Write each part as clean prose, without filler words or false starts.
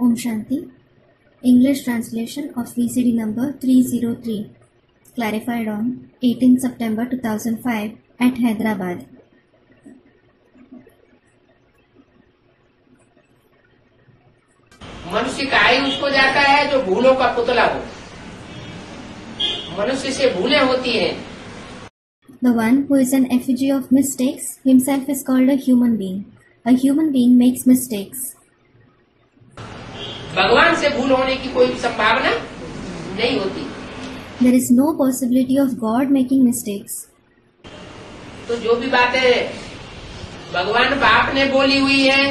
Om Shanti. English translation of VCD number 303. Clarified on 18 September 2005 at Hyderabad. मनुष्य का आयु उसको जाता है जो भूलों का पुतला हो। मनुष्य से भूलें होती हैं। The one who is an effigy of mistakes himself is called a human being. A human being makes mistakes. भगवान से भूल होने की कोई संभावना नहीं होती। There is no possibility of God making mistakes. तो जो भी बातें भगवान बाप ने बोली हुई है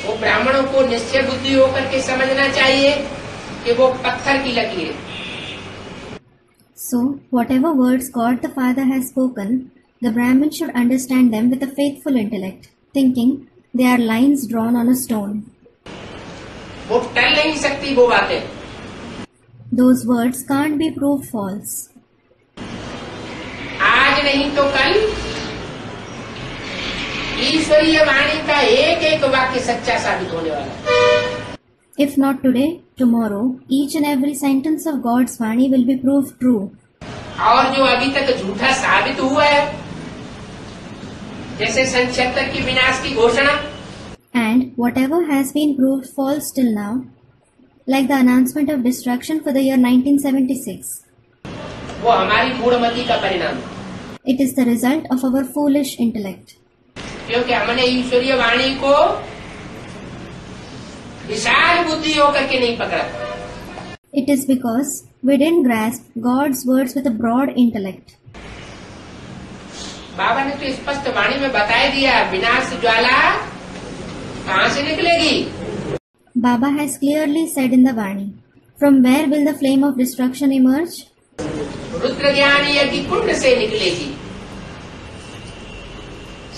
वो ब्राह्मणों को निश्चय बुद्धि होकर के समझना चाहिए कि वो पत्थर की लकीर है। So, whatever words God the Father has spoken, the Brahmin should understand them with a faithful intellect, thinking they are lines drawn on a stone. वो टल नहीं सकती वो बातें। Those words can't be proved false. आज नहीं तो कल ईश्वरीय वाणी का एक एक वाक्य सच्चा साबित होने वाला है। If not today, tomorrow, each and every sentence of God's Vani will be proved true. और जो अभी तक झूठा साबित हुआ है जैसे सन 76 की विनाश की घोषणा, And whatever has been proved false till now, like the announcement of destruction for the year 1976, वो हमारी मूढ़मती का परिणाम है। it is the result of our foolish intellect. क्योंकि हमने ईश्वरीय वाणी को विशाल बुद्धि होकर के नहीं पकड़ा। It is because we didn't grasp God's words with a broad intellect. बाबा ने तो स्पष्ट वाणी में बता दिया विनाश ज्वाला कहाँ से निकलेगी। Baba has clearly said in the Vani, from where will the flame of destruction emerge? Rudra ज्ञान यज्ञ कुंड से निकलेगी।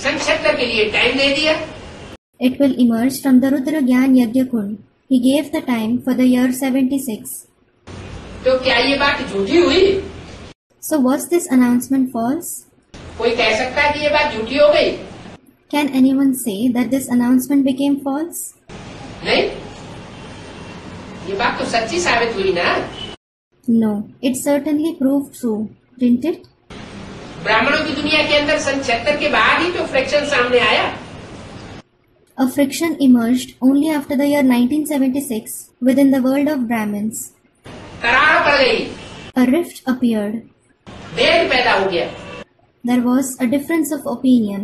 सन 76 के लिए टाइम दे दिया। It will emerge from the Rudra Gyan Yajna Kund. He gave the time for the year 76. तो क्या ये बात झूठी हुई? So was this announcement false? कोई कह सकता है कि ये बात झूठी हो गई? Can anyone say that this announcement became false? नहीं, ये बात तो सच्ची साबित हुई ना। No, it certainly proved true, didn't it? ब्राह्मणों की दुनिया के अंदर सन 76 के बाद ही तो फ्रिक्शन सामने आया। A friction emerged only after the year 1976 within the world of Brahmins. करार पड़ गई। A rift appeared. भेद पैदा हो गया। There was a difference of opinion.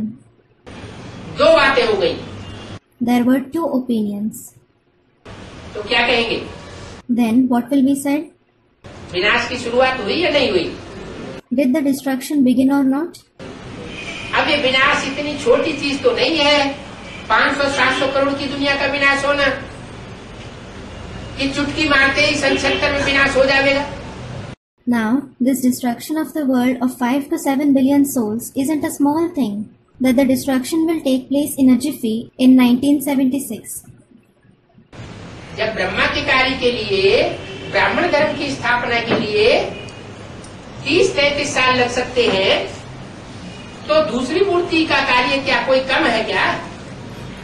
दो बातें हो गई। There were two opinions. तो क्या कहेंगे? Then what will be said? विनाश की शुरुआत हुई या नहीं हुई? Did the destruction begin or not? अब ये विनाश इतनी छोटी चीज तो नहीं है। 500-700 करोड़ की दुनिया का विनाश होना कि चुटकी मारते ही सन 76 में विनाश हो जाएगा। Now, this destruction of the world of 5 to 7 billion souls isn't a small thing. That the destruction will take place in a jiffy in 1976. जब ब्रह्मा के कार्य के लिए ब्राह्मण धर्म की स्थापना के लिए 30-33 साल लग सकते हैं तो दूसरी मूर्ति का कार्य क्या कोई कम है क्या?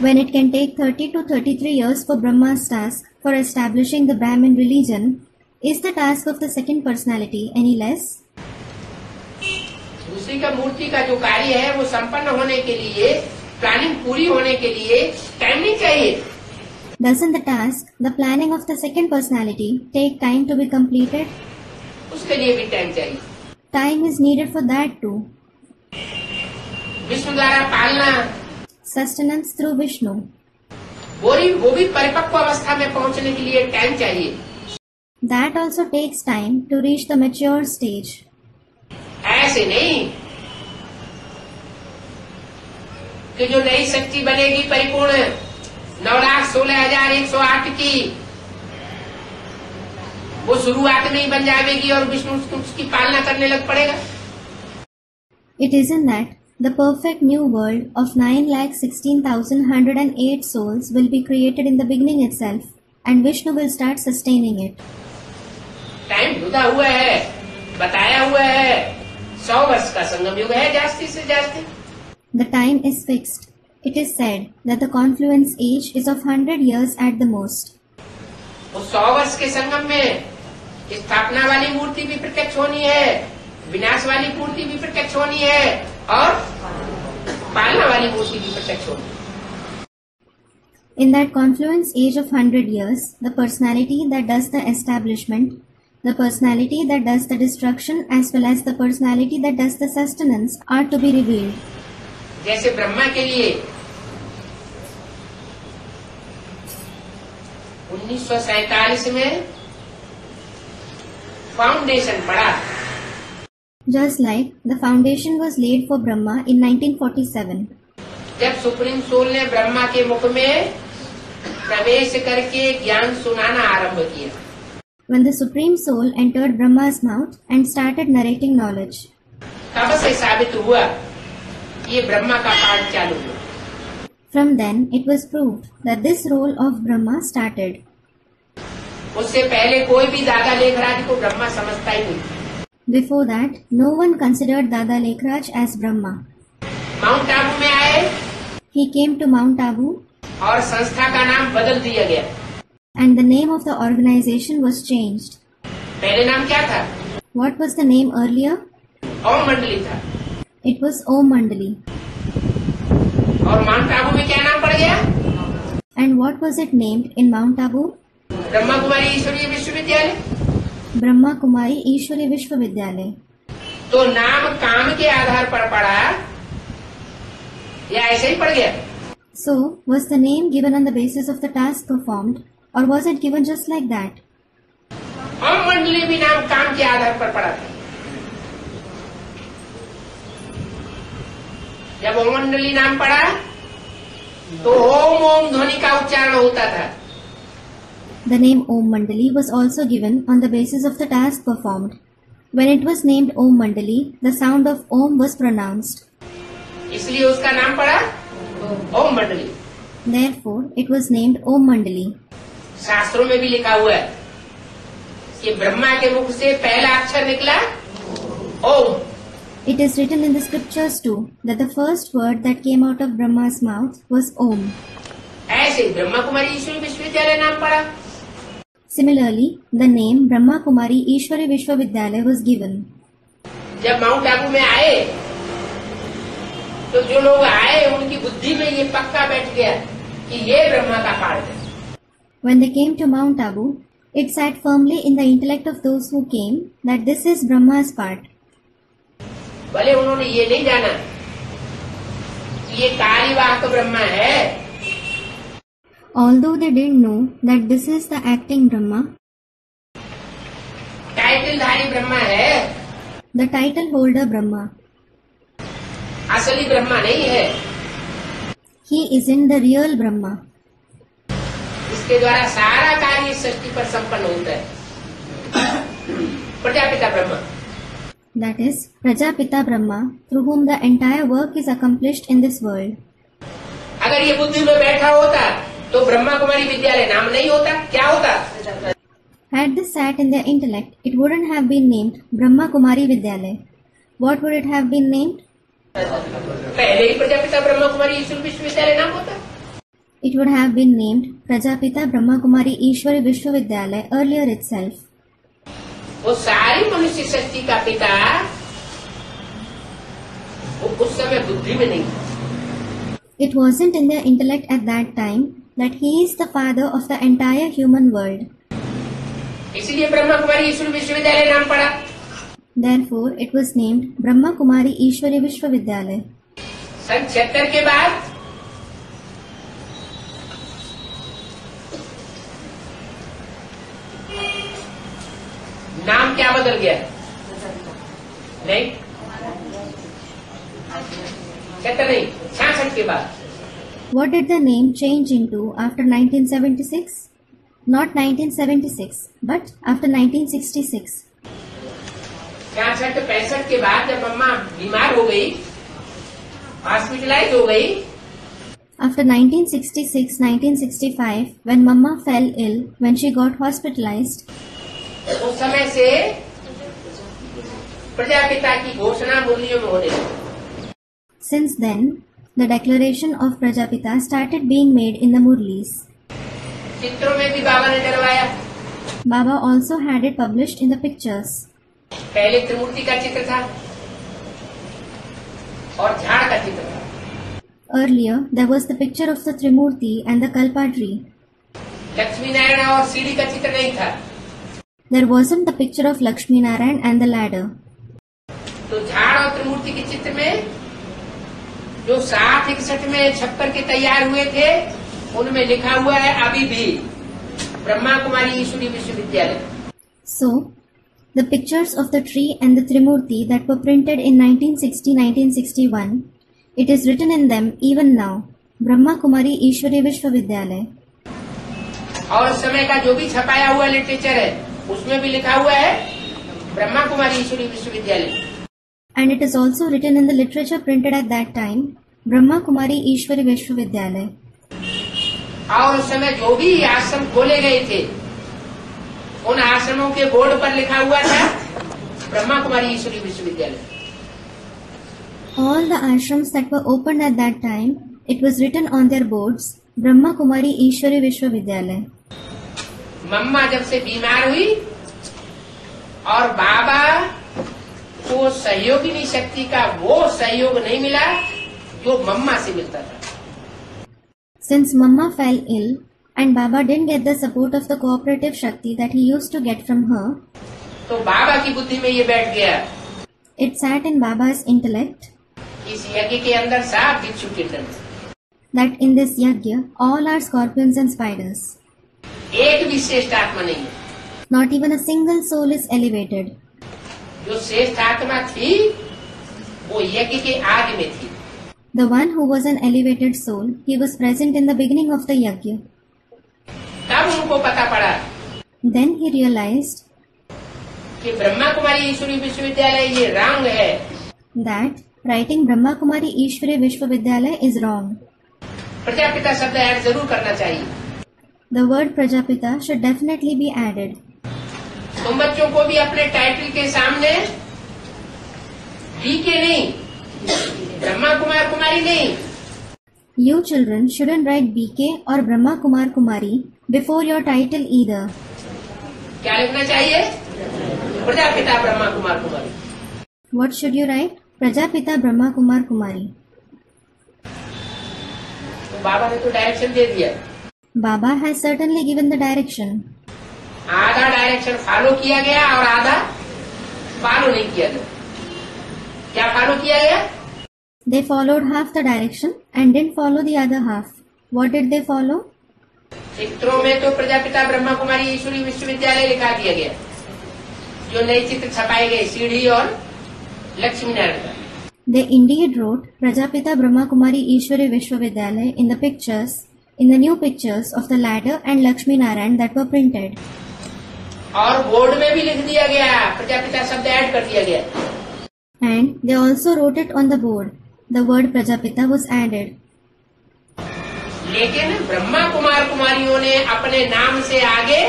When it can take 30 to 33 years for Brahma's task for establishing the Brahmin religion, is the task of the second personality any less? दूसरी का मूर्ति का जो कार्य है वो संपन्न होने के लिए, प्लानिंग पूरी होने के लिए टाइम नहीं चाहिए। Doesn't the task, the planning of the second personality, take time to be completed? उसके लिए भी टाइम चाहिए। Time is needed for that too. Vishnu द्वारा पालना, Sustenance through Vishnu. वो भी परिपक्व अवस्था में पहुंचने के लिए टाइम चाहिए। That also takes time to reach the mature stage. ऐसे नहीं कि जो नई शक्ति बनेगी परिपूर्ण 9,16,108 की वो शुरुआत में ही बन जाएगी और विष्णु उसकी पालना करने लग पड़ेगा। It isn't that the perfect new world of 9,16,108 souls will be created in the beginning itself and Vishnu will start sustaining it. Time जुदा हुआ है, बताया हुआ है। 100 वर्ष का संगम युग है जास्ती से जास्ती। The time is fixed. It is said that the confluence age is of 100 years at the most. उस 100 वर्ष के संगम में स्थापना वाली मूर्ति भी प्रत्यक्ष होनी है, विनाश वाली मूर्ति भी प्रत्यक्ष होनी है और पालना वाली मूर्ति भी प्रत्यक्ष होनी है. In that confluence age of 100 years, the personality that does the establishment, the personality that does the destruction, as well as the personality that does the sustenance are to be revealed. जैसे ब्रह्मा के लिए 1947 में foundation पड़ा. Just like the foundation was laid for Brahma in 1947. जब supreme soul ने ब्रह्मा के मुख में प्रवेश करके ज्ञान सुनाना आरंभ किया. When the Supreme Soul entered Brahma's mouth and started narrating knowledge. तब से साबित हुआ ये ब्रह्मा का पाठ चालू हुआ. From then it was proved that this role of Brahma started. उससे पहले कोई भी दादा लेखराज को ब्रह्मा समझता ही नहीं. Before that, no one considered Dada Lekhraj as Brahma. Mount Abu में आए He came to Mount Abu और संस्था का नाम बदल दिया गया. and the name of the organization was changed. पहले नाम क्या था? What was the name earlier? ओम मंडली था. It was Om Mandali. और माउंट आबू में क्या नाम पड़ गया? And what was it named in Mount Abu? Brahma Kumari ईश्वरीय विश्वविद्यालय. Brahma Kumari Ishwari Vishwavidyalaya. तो नाम काम के आधार पर पड़ा या ऐसे ही पड़ गया? So, was the name given on the basis of the task performed, or was it given just like that? ओम मंडली भी नाम काम के आधार पर पड़ा था. जब ओम मंडली नाम पड़ा तो ओम ओम ध्वनि का उच्चारण होता था. The name Om Mandali was also given on the basis of the task performed. When it was named Om Mandali, the sound of Om was pronounced. इसलिए उसका नाम पड़ा ओम मंडली. Therefore, it was named Om Mandali. शास्त्रों में भी लिखा हुआ है कि ब्रह्मा के मुख से पहला अक्षर निकला ओम. It is written in the scriptures too that the first word that came out of Brahma's mouth was Om. ऐसे ब्रह्मा कुमारी ईश्वरी विश्वविद्यालय नाम पड़ा. Similarly, the name Brahma Kumari Ishwari Vishwavidyalaya was given. जब माउंट आबू में आए तो जो लोग आए उनकी बुद्धि में ये पक्का बैठ गया कि ये ब्रह्मा का पाठ है. When they came to Mount Abu, it sat firmly in the intellect of those who came that this is Brahma's part. भले उन्होंने ये नहीं जाना कि ये कार्यवाहक ब्रह्मा है. Although they didn't know that this is the acting Brahma, टाइटलधारी Brahma है, the title holder Brahma, असली ब्रह्मा नहीं है. he isn't the real Brahma. इसके द्वारा सारा कार्य सृष्टि पर संपन्न होता है. Prajapita Brahma. That is, Prajapita Brahma, through whom the entire work is accomplished in this world. अगर ये बुद्धि में बैठा होता तो ब्रह्मा कुमारी विद्यालय नाम नहीं होता. क्या होता? Had this sat in their intellect, it wouldn't have been named Brahma Kumari Vidyalaya. What would it have been named? पहले ही प्रजापिता ब्रह्मा कुमारी ईश्वर विश्वविद्यालय नाम होता. It would have been named Prajapita Brahma Kumari Ishwari Vishwavidyalaya earlier itself. वो सारी मनुष्य शक्ति का पिता वो उस समय बुद्धि में नहीं था. It wasn't in their intellect at that time that he is the father of the entire human world. इसलिए ब्रह्मा कुमारी ईश्वर विश्वविद्यालय नाम पड़ा. Therefore, it was named Brahma Kumari Ishwari Vishwavidyalaya. सन 76 के बाद नाम क्या बदल गया? नहीं 76 नहीं, 66 के बाद. What did the name change into after 1976? Not 1976, but after 1966. 66-65 के बाद जब मम्मा बीमार हो गई, हॉस्पिटलाइज हो गई. After 1966-1965, when Mama fell ill, when she got hospitalized, उस समय से प्रजापिता की घोषणा मुरलियों में होने लगी. since then, The declaration of Prajapita started being made in the Murlis. चित्रों में भी बाबा ने डलवाया। Baba also had it published in the pictures. पहले त्रिमूर्ति का चित्र था और झाड़ का चित्र था। Earlier, there was the picture of the Trimurti and the Kalpa tree. Lakshmi Narayan और सीढ़ी का चित्र नहीं था। There wasn't the picture of Lakshmi Narayan and the ladder. तो झाड़ और त्रिमूर्ति के चित्र में जो 60-61 में छप्पर के तैयार हुए थे, उनमें लिखा हुआ है अभी भी ब्रह्मा कुमारी ईश्वरी विश्वविद्यालय। So, the pictures of the tree and the Trimurti that were printed in 1960-1961, it is written in them even now, Brahma Kumari Ishwari Vishwavidyalaya. और समय का जो भी छपाया हुआ लिटरेचर है, उसमें भी लिखा हुआ है ब्रह्मा कुमारी ईश्वरी विश्वविद्यालय। And it is also written in the literature printed at that time, Brahma Kumari Ishwari Vishwavidyalaya. और उस समय जो भी आश्रम खोले गए थे, उन आश्रमों के बोर्ड पर लिखा हुआ था ब्रह्मा कुमारी ईश्वरी विश्वविद्यालय। All the ashrams that were opened at that time, it was written on their boards, Brahma Kumari Ishwari Vishwavidyalaya. मम्मा जब से बीमार हुई और बाबा को सहयोगिनी शक्ति का वो सहयोग नहीं मिला जो मम्मा से मिलता था। Since Mamma fell ill and Baba didn't get the support of the cooperative Shakti that he used to get from her, तो बाबा की बुद्धि में ये बैठ गया, it sat in Baba's intellect इस यज्ञ के अंदर सब बिच्छू कीर्तन, that in this yajna all are scorpions and spiders. एक भी श्रेष्ठ आत्मा नहीं है। Not even a single soul is elevated. जो श्रेष्ठ आत्मा थी वो यज्ञ के आदि में थी। The one who was an elevated soul, he was present in the beginning of the yajna. तब उनको पता पड़ा Then he realized कि ब्रह्मा कुमारी ईश्वरी विश्वविद्यालय ये रंग है, that writing Brahma Kumari Ishwari Vishwavidyalaya is wrong. Prajapita शब्द ऐड जरूर करना चाहिए। The word Prajapita should definitely be added. तुम बच्चों को भी अपने टाइटल के सामने बीके नहीं, ब्रह्मा कुमार कुमारी नहीं, You children shouldn't write BK or Brahma Kumar Kumari before your title either. क्या लिखना चाहिए? प्रजापिता ब्रह्मा कुमार कुमारी। What should you write? Prajapita Brahma Kumar Kumari. तो बाबा ने तो डायरेक्शन दे दिया। Baba has certainly given the direction. आधा डायरेक्शन फॉलो किया गया और आधा फॉलो नहीं किया गया। क्या फॉलो किया गया? They followed half the direction and didn't follow the other half. What did they follow? चित्रों में तो प्रजापिता ब्रह्मा कुमारी ईश्वरी विश्वविद्यालय लिखा दिया गया, जो नए चित्र छपाए गए सीढ़ी और लक्ष्मी नारायण का। They indeed wrote Prajapita Brahma Kumari Ishwari Vishwavidyalaya in the pictures, in the new pictures of the ladder and Lakshmi Narayan that were printed. और बोर्ड में भी लिख दिया गया, प्रजापिता शब्द ऐड कर दिया गया। And they also wrote it on the board. The word Prajapita was added. लेकिन ब्रह्मा कुमार कुमारियों ने अपने नाम से आगे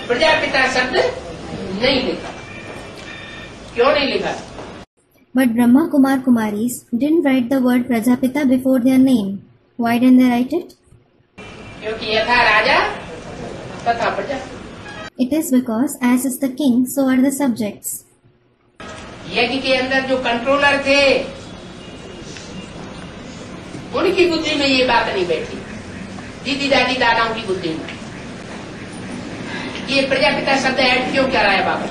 प्रजापिता शब्द नहीं लिखा। क्यों नहीं लिखा? But Brahma Kumar Kumaris didn't write the word Prajapita before their name. Why didn't they write it? क्योंकि यथा राजा तथा प्रजा। It is because as is the king, so are the subjects. यज्ञ के अंदर जो कंट्रोलर थे, उनकी बुद्धि में ये बात नहीं बैठी, दीदी दादी दादाओं की बुद्धि में। ये प्रजापिता शब्द ऐड क्यों क्या रहा है बाबा?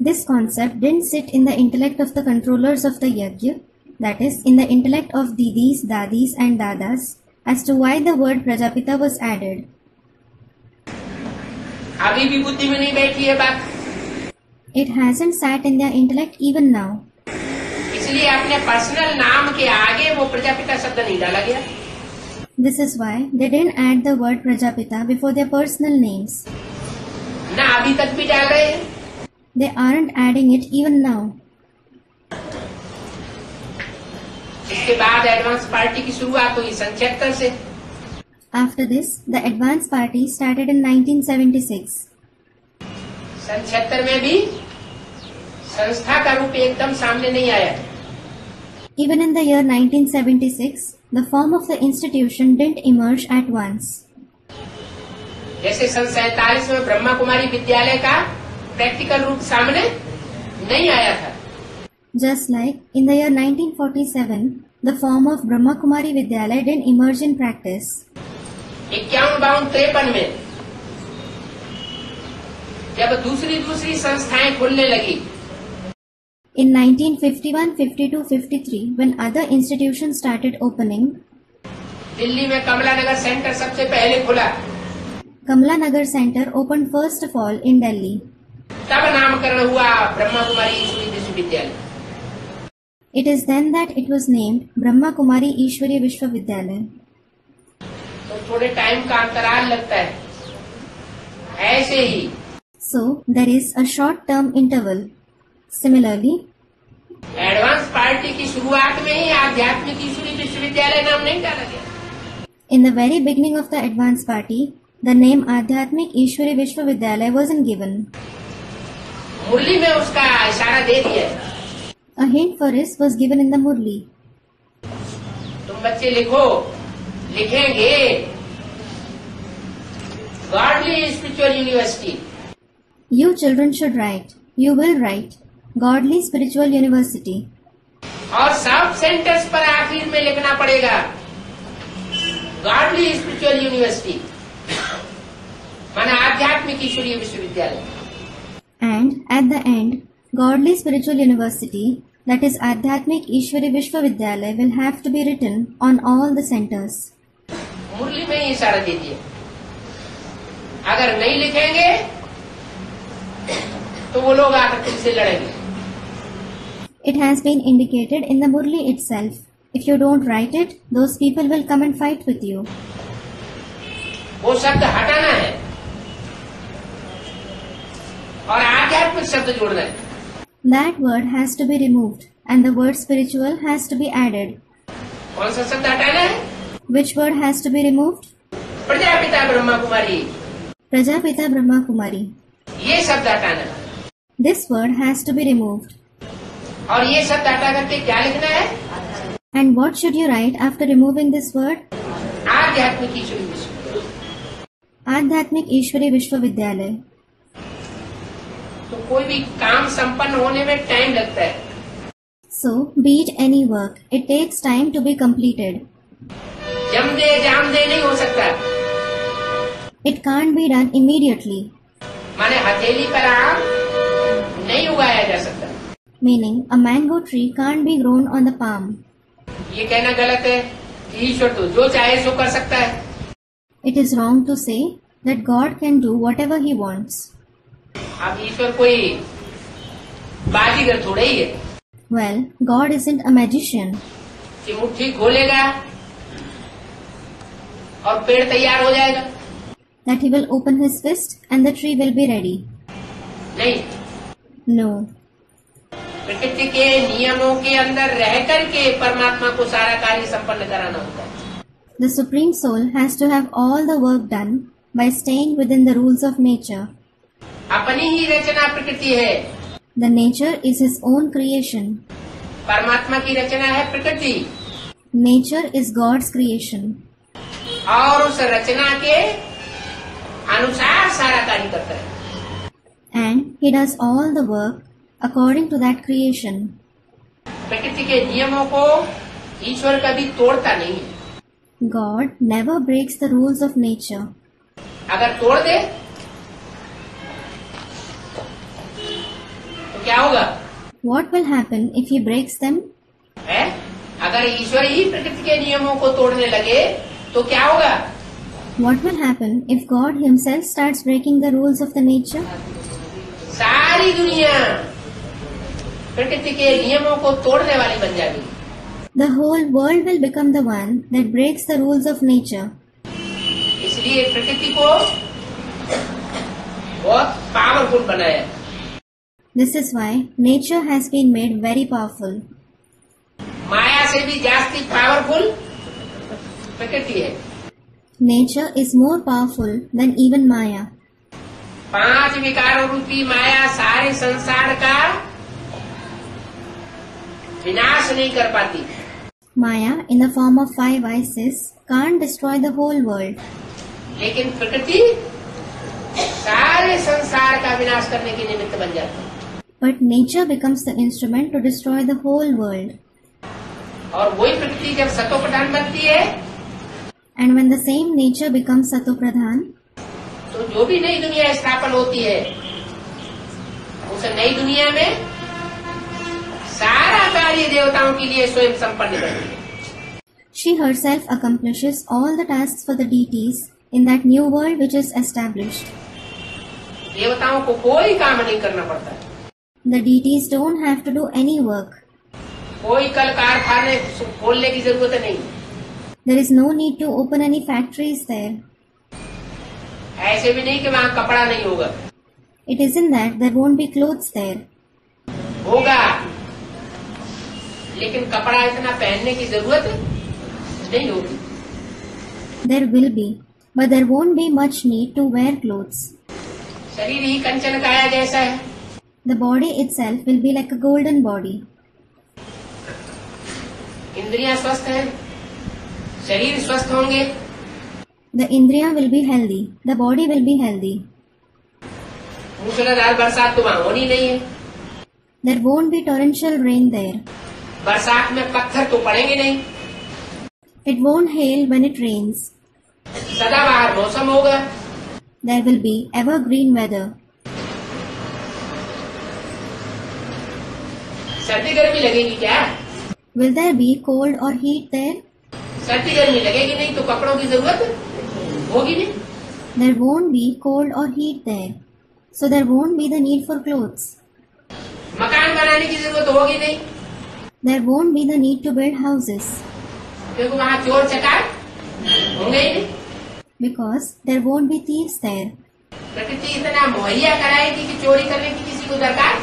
This concept didn't sit in the intellect of the controllers of the yajna, that is, in the intellect of didis, dadis and dadas, as to why the word Prajapita was added. अभी भी बुद्धि में नहीं बैठी है बात। It hasn't sat in their intellect even now. इसलिए अपने पर्सनल नाम के आगे वो प्रजापिता शब्द नहीं डाला गया। This is why they didn't add the word Prajapita before their personal names. ना अभी तक भी डाल रहे हैं। They aren't adding it even now. इसके बाद एडवांस पार्टी की शुरुआत हुई 76 से। After this, the advance party started in 1976. 76 में भी संस्था का रूप एकदम सामने नहीं आया। Even in the year 1976, the form of the institution didn't emerge at once. जैसे सन 47 में ब्रह्मा कुमारी विद्यालय का प्रैक्टिकल रूप सामने नहीं आया था, Just like in the year 1947, the form of Brahma Kumari Vidyalaya didn't emerge in practice. 51-52-53 में जब दूसरी संस्थाएं खुलने लगी, In 1951, 52, 53, when other institutions started opening, Delhi में कमला नगर सेंटर सबसे पहले खुला, Kamala Nagar Center opened first of all in Delhi. तब नामकरण हुआ ब्रह्मा कुमारी ईश्वरी विश्वविद्यालय। It is then that it was named Brahma Kumari Ishwari Vishwavidyalaya. तो थोड़े टाइम का अंतराल लगता है, ऐसे ही So, there is a short-term interval. Similarly, advance party की शुरुआत में ही आध्यात्मिक ईश्वरी विश्वविद्यालय नाम नहीं डाला गया। in the very beginning of the advance party, the name Adhyatmik Ishwari Vishwavidyalaya wasn't given. मुरली में उसका इशारा दे दिया, A hint for this was given in the Murli. तुम बच्चे लिखो, लिखेंगे godly spiritual university, You children should write. You will write. Godly Spiritual University. और सब सेंटर्स पर आखिर में लिखना पड़ेगा गॉडली स्पिरिचुअल यूनिवर्सिटी, माना आध्यात्मिक ईश्वरीय विश्वविद्यालय। And at the end, Godly Spiritual University, that is Adhyatmik Ishwari Vishwavidyalaya, will have to be written on all the centers. मुरली में ही इशारा दीजिए, अगर नहीं लिखेंगे तो वो लोग आकर तुमसे लड़ेंगे। It has been indicated in the Murli itself. If you don't write it, those people will come and fight with you. वो शब्द हटाना है और आध्यात्मिक शब्द जोड़ना है। That word has to be removed and the word spiritual has to be added. कौन सा शब्द हटाना है? Which word has to be removed? Prajapita Brahma Kumari, Prajapita Brahma Kumari. ये शब्द हटाना है। This word has to be removed. और ये शब्द हटा करके क्या लिखना है? And what should you write after removing this word? आध्यात्मिक ईश्वरी विश्वविद्यालय। Adhyatmik Ishwari Vishwavidyalaya. तो कोई भी काम संपन्न होने में टाइम लगता है, So, be it any work, it takes time to be completed. जम दे जाम दे नहीं हो सकता। It can't be done immediately, माने हथेली पर आम नहीं उगाया जा सकता। meaning a mango tree can't be grown on the palm. ये कहना गलत है कि ईश्वर तो जो चाहे सो कर सकता है। It is wrong to say that God can do whatever He wants. अब ईश्वर कोई बाजीगर थोड़ा ही है Well, God isn't a magician कि मुट्ठी खोलेगा और पेड़ तैयार हो जाएगा। that He will open His fist and the tree will be ready. नहीं, No. प्रकृति के नियमों के अंदर रह करके परमात्मा को सारा कार्य संपन्न कराना होता है। The Supreme Soul has to have all the work done by staying within the rules of nature. अपनी ही रचना प्रकृति है, The nature is His own creation. परमात्मा की रचना है प्रकृति, Nature is God's creation. और उस रचना के अनुसार सारा कार्य करता है। And He does all the work according to that creation. प्रकृति के नियमों को ईश्वर कभी तोड़ता नहीं है। God never breaks the rules of nature. अगर तोड़ दे तो क्या होगा? What will happen if He breaks them? है? अगर ईश्वर ही प्रकृति के नियमों को तोड़ने लगे तो क्या होगा? What will happen if God Himself starts breaking the rules of the nature? सारी दुनिया प्रकृति के नियमों को तोड़ने वाली बन जाएगी। The whole world will become the one that breaks the rules of nature. इसलिए प्रकृति को बहुत पावरफुल बनाया। This is why nature has been made very powerful. माया से भी जास्ती पावरफुल प्रकृति है। Nature is more powerful than even Maya. 5 विकारों रूपी माया सारे संसार का विनाश नहीं कर पाती। Maya, in the form of 5 vices, can't destroy the whole world. लेकिन प्रकृति सारे संसार का विनाश करने के निमित्त बन जाती है। But nature becomes the instrument to destroy the whole world. और वही प्रकृति जब सतो प्रधान बनती है, And when the same nature becomes Sato Pradhan, तो जो भी नई दुनिया स्थापन होती है, उस नई दुनिया में सारा कार्य देवताओं के लिए स्वयं संपन्न करती है। she herself accomplishes all the tasks for the deities in that new world which is established. देवताओं को कोई काम नहीं करना पड़ता है। The deities don't have to do any work. कोई कल कारखाने खोलने की जरूरत नहीं। There is no need to open any factories there. ऐसे भी नहीं कि वहाँ कपड़ा नहीं होगा, It isn't that there won't be clothes there. होगा, लेकिन कपड़ा इतना पहनने की जरूरत नहीं होगी। There will be, but there won't be much need to wear clothes. शरीर ही कंचन काया जैसा है। The body itself will be like a golden body. इंद्रियां स्वस्थ हैं, शरीर स्वस्थ होंगे, The indriya will be healthy. The body will be healthy. मूसलाधार बरसात तो वहाँ होनी नहीं है। There won't be torrential rain there. बरसात में पत्थर तो पड़ेंगे नहीं। It won't hail when it rains. सदाबहार मौसम होगा। There will be evergreen weather. सर्दी गर्मी लगेगी क्या? Will there be cold or heat there? सर्दी गर्मी लगेगी नहीं तो कपड़ों की जरूरत होगी नहीं। There won't be cold or heat there. So there won't be the need for clothes. मकान बनाने की जरूरत होगी नहीं, There won't be the need to build houses. क्योंकि वहाँ चोर चकार होंगे ही नहीं। Because there won't be thieves there. प्रकृति इतना मुहैया कराएगी कि चोरी करने की किसी को दरकार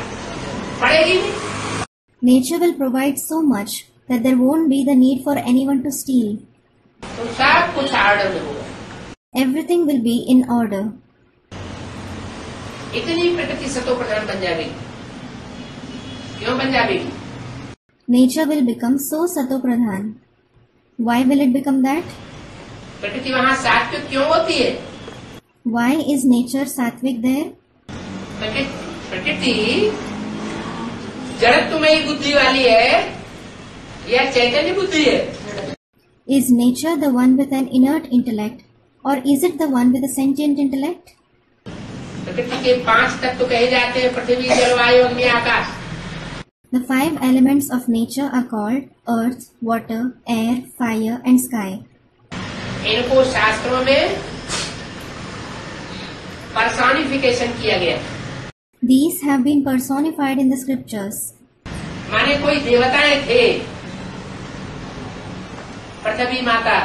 पड़ेगी नहीं। Nature will provide so much that there won't be the need for anyone to steal. तो सब कुछ ऑर्डर में होगा। Everything will be in order. इतनी प्रकृति सतो प्रधान बन जाएगी। क्यों बन जाएगी? Nature will become so Sato Pradhan. Why will it become that? प्रकृति वहाँ सात्विक क्यों होती है? Why is nature sattvic there? प्रकृति जड़त्वमयी बुद्धि वाली है या चैतन्य बुद्धि है? Is nature the one with an inert intellect, or is it the one with a sentient intellect? प्रकृति के 5 तत्व कहे जाते हैं, पृथ्वी, जल, वायु, अग्नि, आकाश। The 5 elements of nature are called earth, water, air, fire and sky. इनको शास्त्रों में पर्सोनिफिकेशन किया गया। These have been personified in the scriptures. माने कोई देवताएं थे, पृथ्वी माता,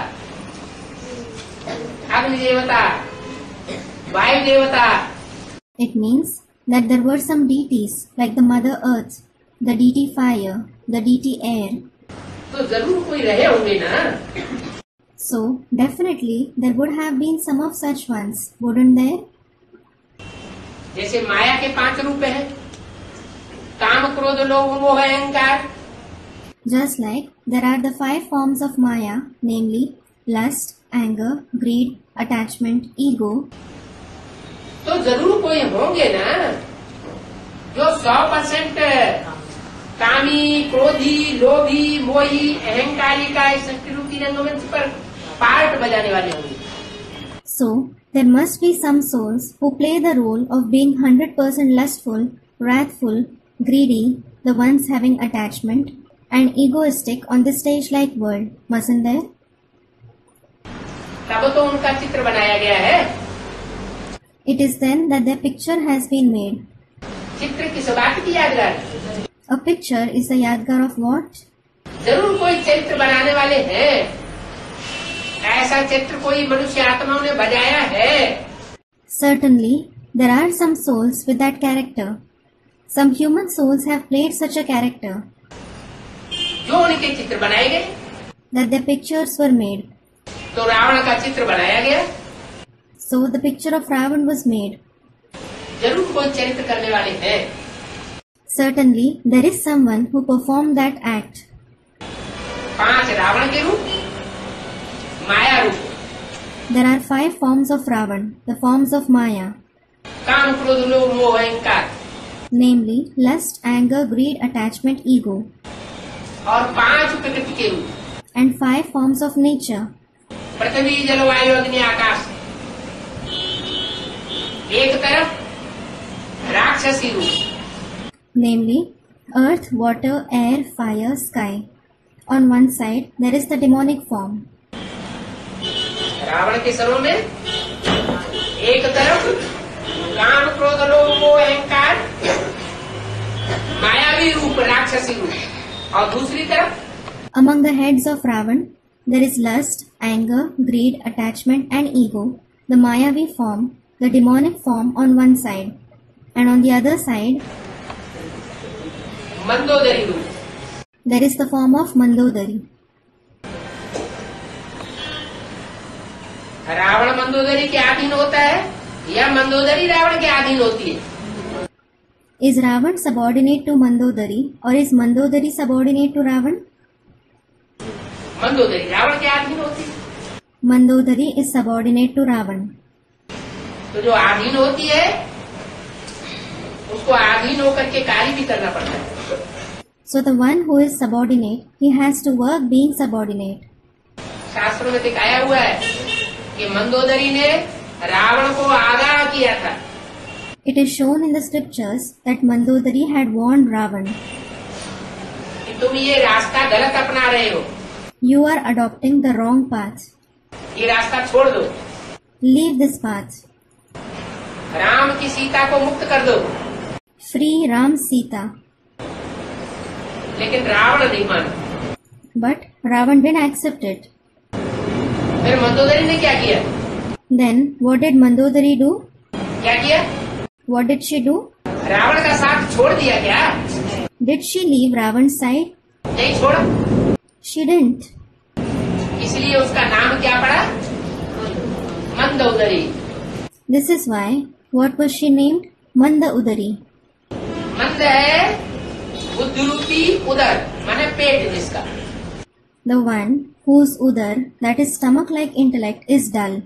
अग्नि देवता, वायु देवता। It means that there were some deities like the Mother Earth, the deity fire, the deity air. तो जरूर कोई रहे होंगे ना। So definitely there would have been some of such ones, wouldn't there? जैसे माया के 5 रूप हैं, काम, क्रोध, लोभ, मोह, अहंकार। Just like there are the 5 forms of Maya, namely lust, anger, greed, attachment, ego. तो जरूर कोई होंगे ना जो 100% कामी, क्रोधी, लोभी, मोही, अहंकारी का इस सृष्टि रूपी रंगमंच पर पार्ट बजाने वाले होंगे। So there must be some souls who play the role of being 100% lustful, wrathful, greedy, the ones having attachment, and egoistic on the stage-like world, mustn't there? तब तो उनका चित्र बनाया गया है। It is then that their picture has been made. चित्र किस बात की यादगार? A picture is the yadgar of what? जरूर कोई चरित्र बनाने वाले हैं। ऐसा चित्र कोई मनुष्य आत्माओं ने बजाया है। Certainly, there are some souls with that character. Some human souls have played such a character जो उनके चित्र बनाए गए। that their pictures were made. तो रावण का चित्र बनाया गया। So the picture of Ravan was made. जरूर कोई चरित्र करने वाले हैं। Certainly, there is someone who performed that act. 5 Ravan के रूप, माया रूप, There are 5 forms of Ravan, the forms of Maya, काम, क्रोध, लोभ, मोह, अहंकार, namely lust, anger, greed, attachment, ego, और 5 प्रकृति के रूप, and 5 forms of nature, पृथ्वी, जल, वायु, अग्नि, आकाश। एक तरफ राक्षसी रूप, namely earth, water, air, fire, sky. On one side, there is the demonic form. Ravan के सरों में एक तरफ काम, क्रोध, लोभ, मोह, अहंकार, मायावी रूप, राक्षसी रूप, और दूसरी तरफ Among the heads of Ravan, there is lust, anger, greed, attachment, and ego, the Mayavi form, the demonic form on one side, and on the other side, Mandodari रूप। there is the form of Mandodari. Ravan Mandodari के अधीन होता है या मंदोदरी रावण के अधीन होती है? Is Ravan subordinate to Mandodari, or is Mandodari subordinate to Ravan? Mandodari Ravan के अधीन होती है। Mandodari is subordinate to Ravan. तो जो अधीन होती है उसको अधीन होकर के कार्य भी करना पड़ता है। So the one who is subordinate, he has to work being subordinate. शास्त्रों में दिखाया हुआ है कि मंदोदरी ने रावण को आगाह किया था It is shown in the scriptures that Mandodari had warned Ravan, कि तुम ये रास्ता गलत अपना रहे हो, you are adopting the wrong path. ये रास्ता छोड़ दो, Leave this path. राम की सीता को मुक्त कर दो। Free Ram Sita. लेकिन रावण नहीं माना। But Ravan didn't accept it. फिर मंदोदरी ने क्या किया? Then what did Mandodari do? क्या किया? What did she do? Ravan का साथ छोड़ दिया क्या? Did she leave Ravan's side? नहीं छोड़ा, She didn't. इसलिए उसका नाम क्या पड़ा? Mandodari. This is why, what was she named? Manda Udari. मंद है बुद्धि रूपी उदर, माने पेट जिसका। The one whose udar, that is stomach-like intellect, is dull.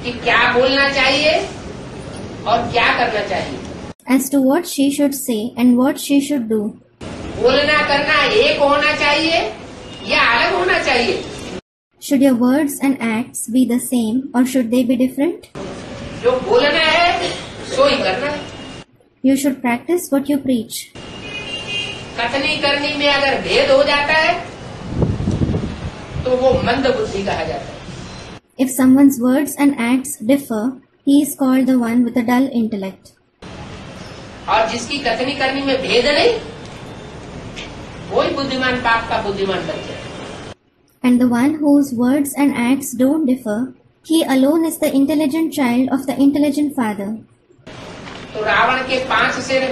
कि क्या बोलना चाहिए और क्या करना चाहिए। As to what she should say and what she should do. बोलना करना एक होना चाहिए या अलग होना चाहिए? Should your words and acts be the same or should they be different? जो बोलना है सो ही करना है। You should practice what you preach. कथनी करनी में अगर भेद हो जाता है तो वो मंद बुद्धि कहा जाता है। If someone's words and acts differ, he is called the one with a dull intellect. और जिसकी कथनी करनी में भेद नहीं, वही बुद्धिमान पाप का बुद्धिमान बन जाए। And the one whose words and acts don't differ, he alone is the intelligent child of the intelligent father. तो रावण के 5 सिर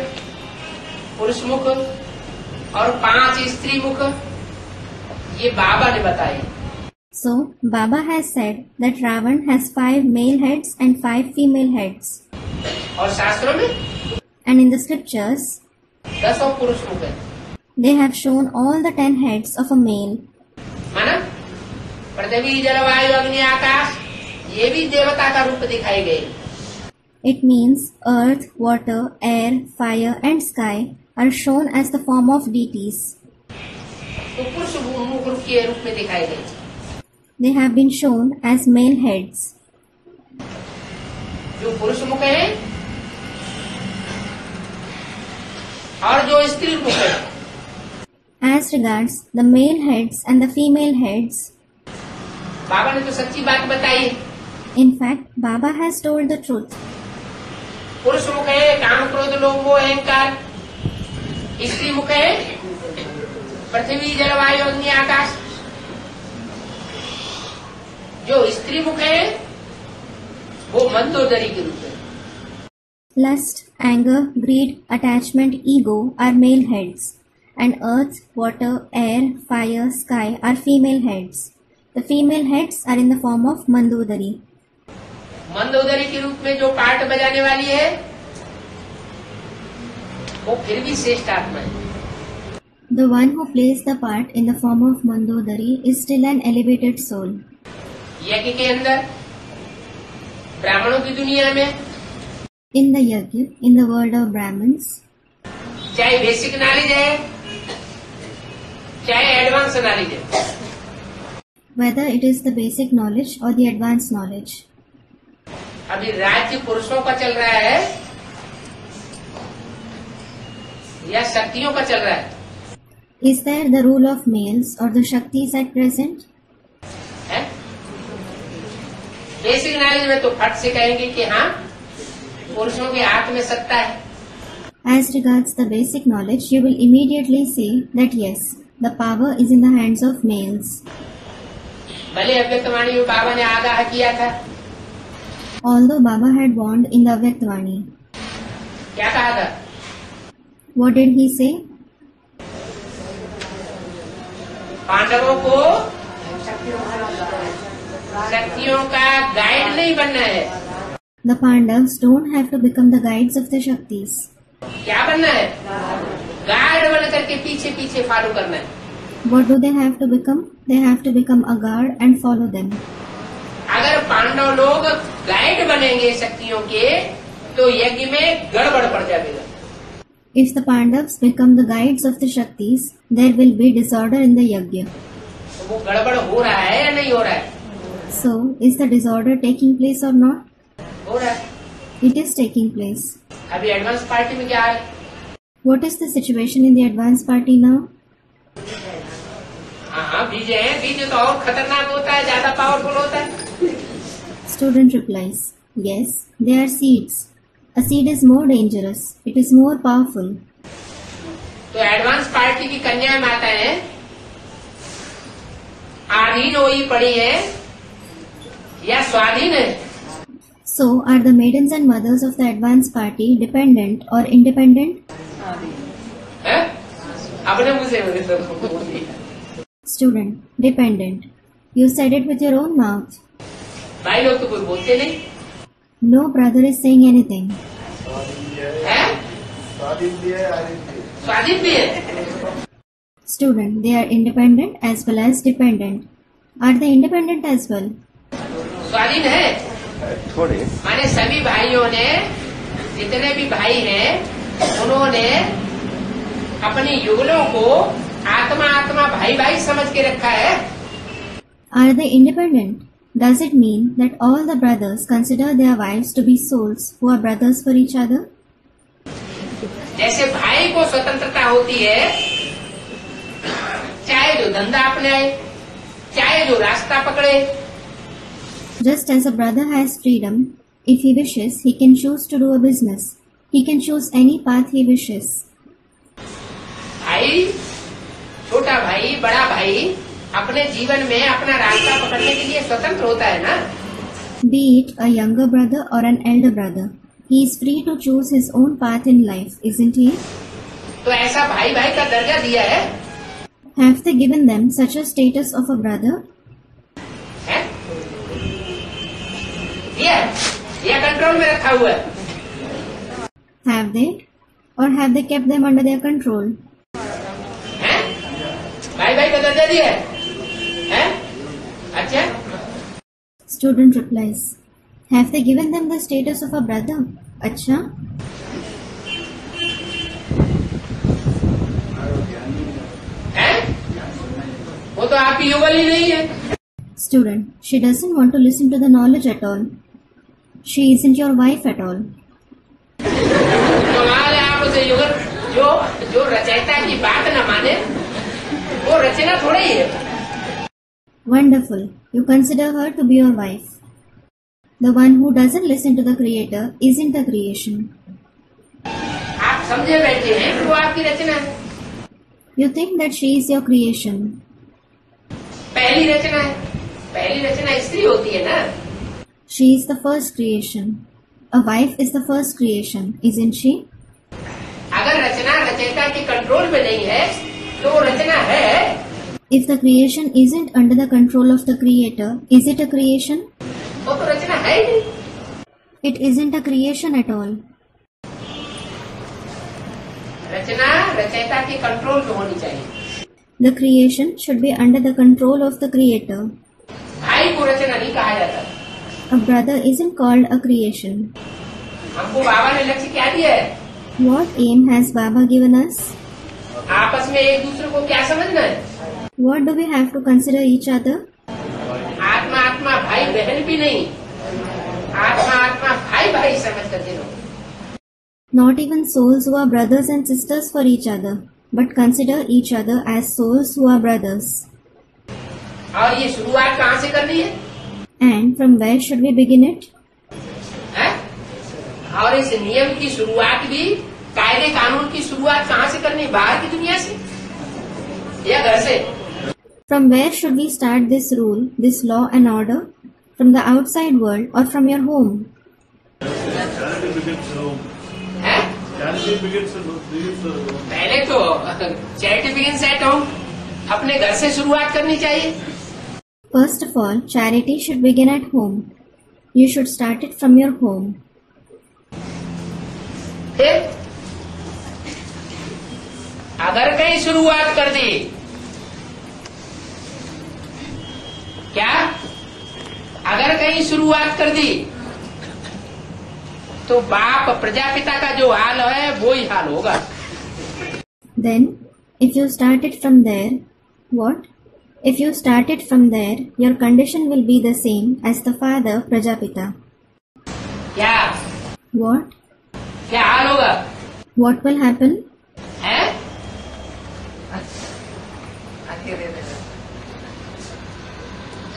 पुरुष मुख और 5 स्त्री मुख ये बाबा ने बताए। So, Baba has said that Ravan has 5 male heads and 5 female heads. और शास्त्रों में And in the scriptures, 10 पुरुष मुख है। they have shown all the 10 heads of a male. माना पृथ्वी, जल, वायु, अग्नि, आकाश ये भी देवता का रूप दिखाए गए। It means earth, water, air, fire and sky are shown as the form of deities. तो पुरुष मुख रूप के रूप में दिखाए गए। They have been shown as male heads. जो पुरुष मुख है और जो स्त्री मुख है। As regards the male heads and the female heads, बाबा ने तो सच्ची बात बताई। in fact, Baba has told the truth. पुरुष मुख है काम, क्रोध, लोभ, मोह, अहंकार। स्त्री मुख है पृथ्वी, जल, वायु, अग्नि, आकाश। जो स्त्री मुख है वो मंदोदरी के रूप है। Lust, anger, greed, attachment, ego are male heads, and earth, water, air, fire, sky are female heads. The female heads are in the form of Mandodari. Mandodari के रूप में जो पार्ट बजाने वाली है वो फिर भी श्रेष्ठ आत्मा है। The one who plays the part in the form of Mandodari is still an elevated soul. यज्ञ के अंदर, ब्राह्मणों की दुनिया में, In the yajna, in the world of Brahmins, चाहे बेसिक नॉलेज है, चाहे एडवांस नॉलेज है, whether it is the basic knowledge or the advanced knowledge. अभी राज्य पुरुषों का चल रहा है या शक्तियों का चल रहा है? Is there the rule of males or the Shaktis at present? है? बेसिक नॉलेज में तो फट से कहेंगे कि हाँ, पुरुषों के हाथ में सत्ता है। As regards the basic knowledge, you will immediately say that yes, the power is in the hands of males. भले अव्यक्तवाणी में बाबा ने आगाह किया था, Although Baba had warned in the Avyaktavani, क्या कहा था? what did he say? पांडवों को शक्तियों का गाइड नहीं बनना है। The Pandavas don't have to become the guides of the Shaktis. क्या बनना है? गाइड बन करके पीछे पीछे फॉलो करना है। What do they have to become? They have to become a guard and follow them. अगर पांडव लोग गाइड बनेंगे शक्तियों के, तो यज्ञ में गड़बड़ पड़ जाएगा। If the Pandavas become the guides of the Shaktis, there will be disorder in the yajna. तो वो गड़बड़ हो रहा है या नहीं हो रहा है? So, is the disorder taking place or not? हो रहा है। It is taking place. अभी एडवांस पार्टी में क्या है? What is the situation in the advanced party now? हाँ, बीज है। बीज तो और खतरनाक होता है, ज्यादा पावरफुल होता है। Student replies, yes, they are seeds. A seed is more dangerous. It is more powerful. तो एडवांस पार्टी की कन्या माता है, आधीन हुई पड़ी है या स्वाधीन है? So, are the maidens and mothers of the advanced party dependent or independent? है? अपने मुंह से बोल दिया। Student, dependent. You said it with your own mouth. भाई लोग तो कोई बोलते नहीं No brother is saying anything. है? स्वाधीन भी है। Student, they are independent as well as dependent. Are they independent as well? स्वाधीन है थोड़े। माने सभी भाइयों ने, जितने भी भाई हैं, उन्होंने अपनी युगलों को आत्मा आत्मा भाई भाई समझ के रखा है। Are they independent? Does it mean that all the brothers consider their wives to be souls who are brothers for each other? जैसे भाई को स्वतंत्रता होती है, चाहे जो धंधा अपनाए, चाहे जो रास्ता पकड़े, Just as a brother has freedom, if he wishes, he can choose to do a business. He can choose any path he wishes. भाई, छोटा भाई, बड़ा भाई अपने जीवन में अपना रास्ता पकड़ने के लिए स्वतंत्र होता है ना? Be it a younger brother or an elder brother, he is free to choose his own path in life, isn't he? तो ऐसा भाई भाई का दर्जा दिया है? Have they given them such a status of a brother? है? ये कंट्रोल में रखा हुआ है। Have they? Or have they kept them under their control? हैं? भाई भाई का दर्जा दिया है? हैं? अच्छा, Student replies, have they given them the status of a brother? Acha? हैं? वो तो आपकी युगल ही नहीं है। Student, she doesn't want to listen to the knowledge at all. She isn't your wife at all. कमाल है, आप उसे युगल जो रचयिता की बात न माने, वो रचना थोड़ा ही है। Wonderful. You consider her to be your wife. The one who doesn't listen to the creator isn't the creation. आप समझे बैठे हैं कि वो आपकी रचना है। You think that she is your creation. पहली रचना है। पहली रचना स्त्री होती है ना? She is the first creation. A wife is the first creation, isn't she? अगर रचना रचयिता के कंट्रोल में नहीं है, तो वो रचना है। If the creation isn't under the control of the creator, is it a creation? वो तो रचना है ही नहीं। It isn't a creation at all. रचना रचयिता के कंट्रोल में होनी चाहिए। The creation should be under the control of the creator. भाई को रचना नहीं कहा जाता। A brother isn't called a creation. हमको बाबा ने लक्ष्य क्या दिया है? What aim has Baba given us? आपस में एक दूसरे को क्या समझना है? What do we have to consider each other? आत्मा आत्मा भाई बहन भी नहीं, आत्मा आत्मा भाई भाई समझ करके रहो। Not even souls who are brothers and sisters for each other, but consider each other as souls who are brothers. और ये शुरुआत कहाँ से करनी है? And from where should we begin it? है? और इस नियम की शुरुआत भी, कायदे कानून की शुरुआत कहाँ से करनी है? बाहर की दुनिया से या घर से? From where should we start this rule, this law and order? From the outside world or from your home? Charity begins at home. है? Charity begins at home. पहले तो चैरिटी बिगिंस एट होम, अपने घर से शुरुआत करनी चाहिए। First of all, charity should begin at home. You should start it from your home. फिर अगर कहीं शुरुआत कर दी, क्या अगर कहीं शुरुआत कर दी तो बाप प्रजापिता का जो हाल है वो ही हाल होगा। Then, if you start it from there, what? If you start it from there, your condition will be the same as the father Prajapita. क्या What? क्या हाल होगा? What will happen? है?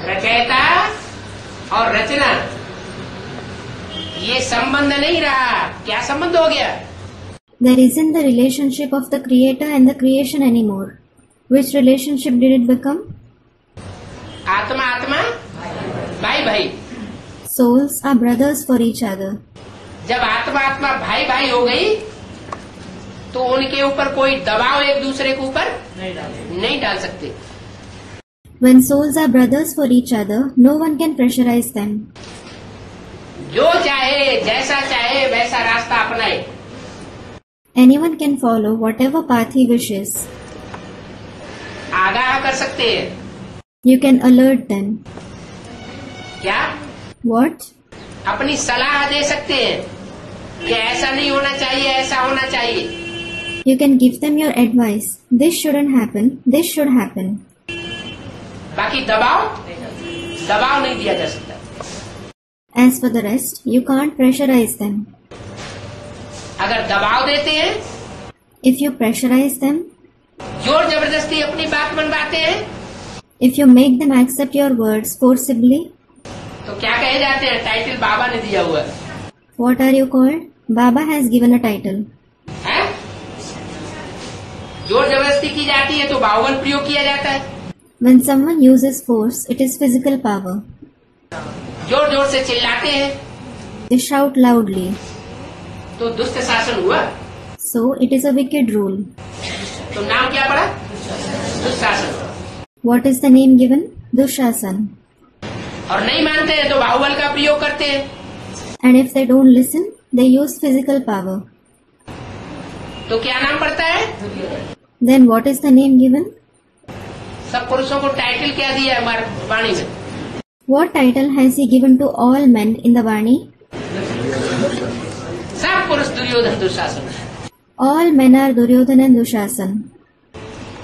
रचयिता और रचना ये संबंध नहीं रहा। क्या संबंध हो गया? There isn't the relationship of the creator and the creation anymore. Which relationship did it become? आत्मा आत्मा भाई भाई। Souls are brothers for each other. जब आत्मा आत्मा भाई भाई हो गई तो उनके ऊपर कोई दबाव एक दूसरे के ऊपर नहीं डाल सकते। When souls are brothers for each other, no one can pressurize them. जो चाहे जैसा चाहे वैसा रास्ता अपनाए। Anyone can follow whatever path he wishes. आगाह कर सकते हैं। You can alert them. क्या? What? अपनी सलाह दे सकते हैं कि ऐसा नहीं होना चाहिए, ऐसा होना चाहिए। You can give them your advice. This shouldn't happen. This should happen. बाकी दबाव नहीं दिया जा सकता। As for the rest, you can't pressurize them. अगर दबाव देते हैं, If you pressurize them, जोर जबरदस्ती अपनी बात मनवाते हैं, if you make them accept your words forcibly, तो क्या कहे जाते हैं? टाइटल बाबा ने दिया हुआ है। what are you called? Baba has given a title. है? जोर जबरदस्ती की जाती है तो बाहुबल प्रयोग किया जाता है। When someone uses force, it is physical power. जोर जोर से चिल्लाते हैं They shout loudly. तो दुष्ट शासन हुआ। So it is a wicked rule. तो नाम क्या पड़ा? Dushasan. What is the name given? Dushasan. और नहीं मानते हैं तो बाहुबल का प्रयोग करते हैं। And if they don't listen, they use physical power. तो क्या नाम पड़ता है? Then what is the name given? सब पुरुषों को टाइटल क्या दिया है हमारे वाणी में? What title has he given to all men in the Vani? सब पुरुष Duryodhan Dushasan. All men are Duryodhana and Dushasan.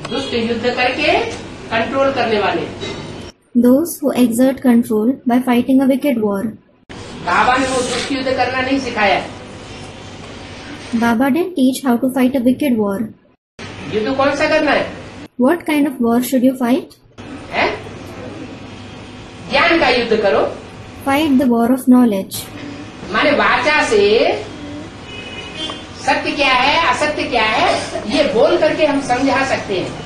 दुष्ट युद्ध करके कंट्रोल करने वाले। Those who exert control by fighting a wicked war. बाबा ने वो दुष्ट युद्ध करना नहीं सिखाया। Baba didn't teach how to fight a wicked war. युद्ध कौन सा करना है? What kind of war should you fight? है? ज्ञान का युद्ध करो। Fight the war of knowledge. माने वाचा से सत्य क्या है असत्य क्या है ये बोल करके हम समझा सकते हैं।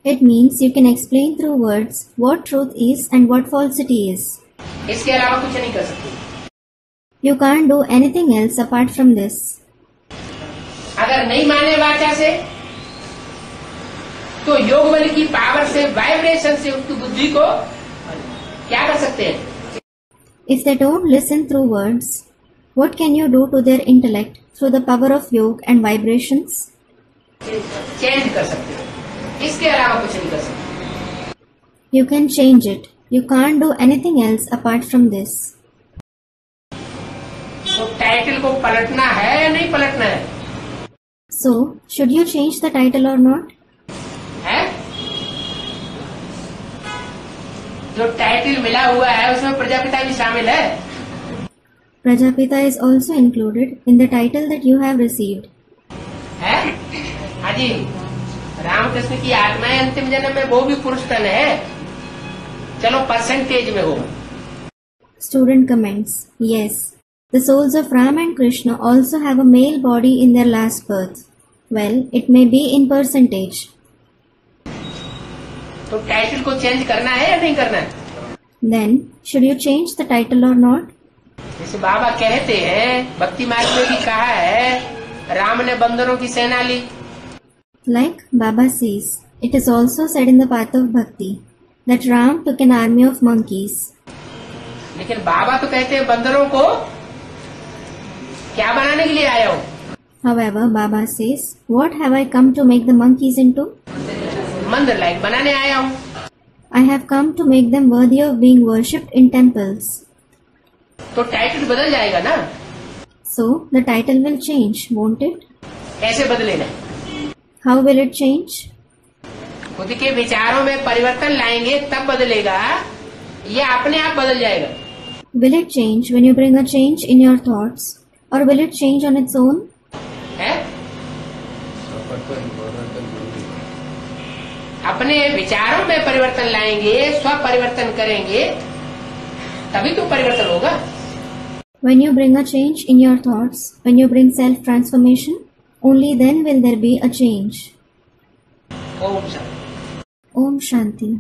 It means you can explain through words what truth is and what falsity is. इसके अलावा कुछ नहीं कर सकते। You can't do anything else apart from this. अगर नहीं माने वाचा से तो योग बल की पावर से वाइब्रेशन से उसकी बुद्धि को क्या कर सकते हैं? If they don't listen through words, what can you do to their intellect through the power of yoga and vibrations? Change कर सकते हो, इसके अलावा कुछ नहीं कर सकते। You can change it. You can't do anything else apart from this. तो टाइटल को पलटना है या नहीं पलटना है? So, should you change the title or not? है? जो टाइटल मिला हुआ है उसमें प्रजापिता भी शामिल है। Prajapita is also included in the title that you have received. है? हाँ जी, रामकृष्ण की आत्माएं अंतिम जन्म में वो भी पुरुष तन है। चलो परसेंटेज में हो। Student comments, yes, the souls of Ram and Krishna also have a male body in their last birth. Well, it may be in percentage. तो टाइटल को चेंज करना है या नहीं करना है? Then, should you change the title or not? जैसे बाबा कहते हैं, भक्ति मार्ग में भी कहा है, राम ने बंदरों की सेना ली। Like Baba says, it is also said in the path of bhakti that Ram took an army of monkeys. लेकिन बाबा तो कहते हैं बंदरों को क्या बनाने के लिए आया हूँ? However, Baba says, what have I come to make the monkeys into? मंदिर लायक बनाने आया हूँ। I have come to make them worthy of being worshipped in temples. तो टाइटल बदल जाएगा ना? So, the title will change, won't it? कैसे बदलेगा? How will it change? खुद के विचारों में परिवर्तन लाएंगे तब बदलेगा, या अपने आप बदल जाएगा? Will it change when you bring a change in your thoughts, or will it change on its own? है? अपने विचारों में परिवर्तन लाएंगे, स्व परिवर्तन करेंगे, तभी तो परिवर्तन होगा। When you bring a change in your thoughts, when you bring self-transformation, only then will there be a change. Om Shanti. Om Shanti.